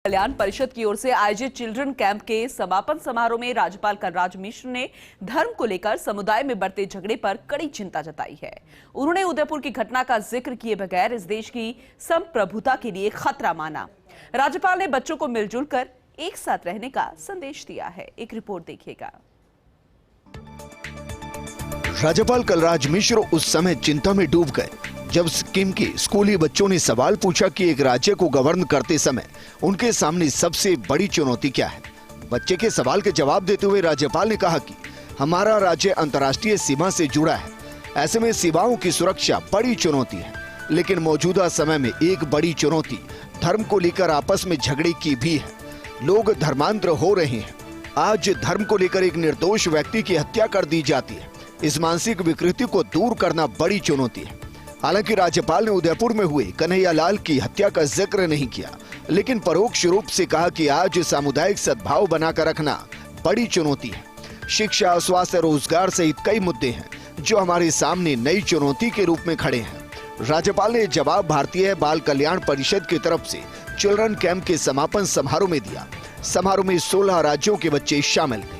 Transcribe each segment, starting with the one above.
कल्याण परिषद की ओर से आयोजित चिल्ड्रन कैंप के समापन समारोह में राज्यपाल कलराज मिश्र ने धर्म को लेकर समुदाय में बढ़ते झगड़े पर कड़ी चिंता जताई है। उन्होंने उदयपुर की घटना का जिक्र किए बगैर इस देश की संप्रभुता के लिए खतरा माना। राज्यपाल ने बच्चों को मिलजुल कर एक साथ रहने का संदेश दिया है। एक रिपोर्ट देखिएगा। राज्यपाल कलराज मिश्र उस समय चिंता में डूब गए जब सिक्किम के स्कूली बच्चों ने सवाल पूछा कि एक राज्य को गवर्न करते समय उनके सामने सबसे बड़ी चुनौती क्या है। बच्चे के सवाल के जवाब देते हुए राज्यपाल ने कहा कि हमारा राज्य अंतर्राष्ट्रीय सीमा से जुड़ा है, ऐसे में सीमाओं की सुरक्षा बड़ी चुनौती है। लेकिन मौजूदा समय में एक बड़ी चुनौती धर्म को लेकर आपस में झगड़े की भी है। लोग धर्मांतर हो रहे हैं। आज धर्म को लेकर एक निर्दोष व्यक्ति की हत्या कर दी जाती है। इस मानसिक विकृति को दूर करना बड़ी चुनौती है। हालांकि राज्यपाल ने उदयपुर में हुए कन्हैयालाल की हत्या का जिक्र नहीं किया, लेकिन परोक्ष रूप से कहा कि आज सामुदायिक सद्भाव बनाकर रखना बड़ी चुनौती है। शिक्षा, स्वास्थ्य, रोजगार सहित कई मुद्दे हैं जो हमारे सामने नई चुनौती के रूप में खड़े हैं। राज्यपाल ने जवाब भारतीय बाल कल्याण परिषद की तरफ से चिल्ड्रन कैंप के समापन समारोह में दिया। समारोह में 16 राज्यों के बच्चे शामिल थे।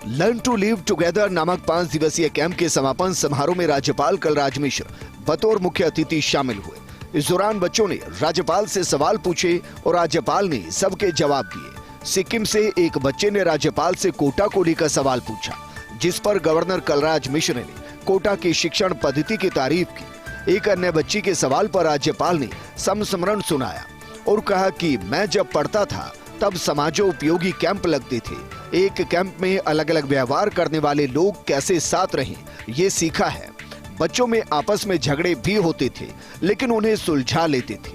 लर्न टू लिव टुगेदर नामक 5 दिवसीय कैंप के समापन समारोह में राज्यपाल कलराज मिश्र बतौर मुख्य अतिथि शामिल हुए। इस दौरान बच्चों ने राज्यपाल से सवाल पूछे और राज्यपाल ने सबके जवाब दिए। सिक्किम से एक बच्चे ने राज्यपाल से कोटा को लेकर सवाल पूछा, जिस पर गवर्नर कलराज मिश्र ने कोटा की शिक्षण पद्धति की तारीफ की। एक अन्य बच्ची के सवाल पर राज्यपाल ने संस्मरण सुनाया और कहा कि मैं जब पढ़ता था तब समाजोपयोगी कैंप लगते थे। एक कैंप में अलग अलग व्यवहार करने वाले लोग कैसे साथ रहें, ये सीखा है। बच्चों में आपस में झगड़े भी होते थे, लेकिन उन्हें सुलझा लेते थे।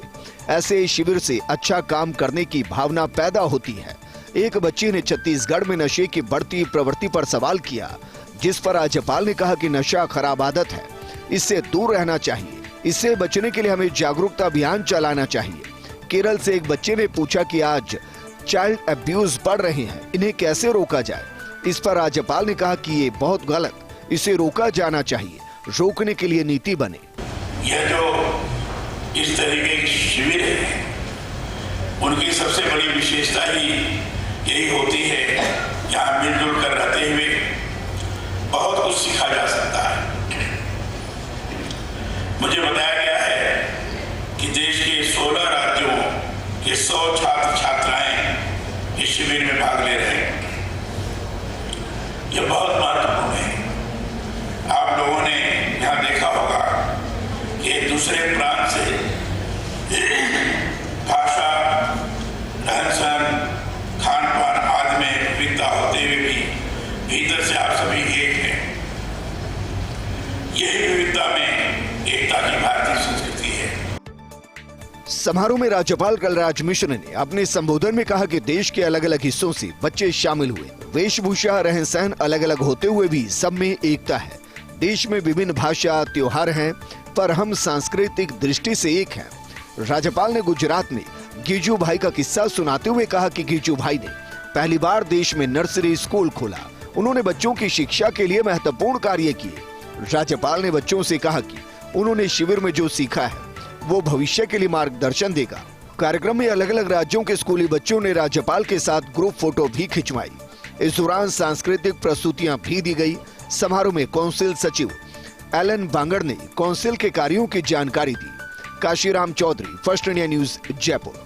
ऐसे शिविर से अच्छा काम करने की भावना पैदा होती है। एक बच्ची ने छत्तीसगढ़ में नशे की बढ़ती प्रवृत्ति पर सवाल किया, जिस पर राज्यपाल ने कहा कि नशा खराब आदत है, इससे दूर रहना चाहिए। इससे बचने के लिए हमें जागरूकता अभियान चलाना चाहिए। केरल से एक बच्चे ने पूछा कि आज चाइल्ड अब्यूज बढ़ रहे हैं, इन्हें कैसे रोका जाए। इस पर राज्यपाल ने कहा कि ये बहुत गलत, इसे रोका जाना चाहिए। रोकने के लिए नीति बने। यह जो इस तरीके के शिविर है, उनकी सबसे बड़ी विशेषता ही यही होती है, यहाँ मिलजुल कर रहते हुए बहुत कुछ सीखा जा सकता है। मुझे बताया गया है कि देश के 16 राज्यों के 100 छात्र छात्राएं इस शिविर में भाग ले रहे हैं। यह बहुत महत्वपूर्ण है। आप लोगों ने यहाँ देखा होगा कि दूसरे प्रांत से भाषा, रहन सहन, खान पान आदि में विविधता होते हुए भी भीतर से आप सभी एक हैं। यही विविधता में एकता की भारतीय संस्कृति है। समारोह में राज्यपाल कलराज मिश्र ने अपने संबोधन में कहा कि देश के अलग अलग हिस्सों से बच्चे शामिल हुए। वेशभूषा, रहन सहन अलग अलग होते हुए भी सब में एकता है। देश में विभिन्न भाषा, त्योहार हैं, पर हम सांस्कृतिक दृष्टि से एक हैं। राज्यपाल ने गुजरात में गिजू भाई का किस्सा सुनाते हुए कहा कि गिजू भाई ने पहली बार देश में नर्सरी स्कूल खोला। उन्होंने बच्चों की शिक्षा के लिए महत्वपूर्ण कार्य किए। राज्यपाल ने बच्चों से कहा कि उन्होंने शिविर में जो सीखा है वो भविष्य के लिए मार्गदर्शन देगा। कार्यक्रम में अलग अलग राज्यों के स्कूली बच्चों ने राज्यपाल के साथ ग्रुप फोटो भी खिंचवाई। इस दौरान सांस्कृतिक प्रस्तुतियां भी दी गई। समारोह में कौंसिल सचिव एलन बांगड़ ने कौंसिल के कार्यों की जानकारी दी। Kashiram Chaudhary, First India News, Jaipur.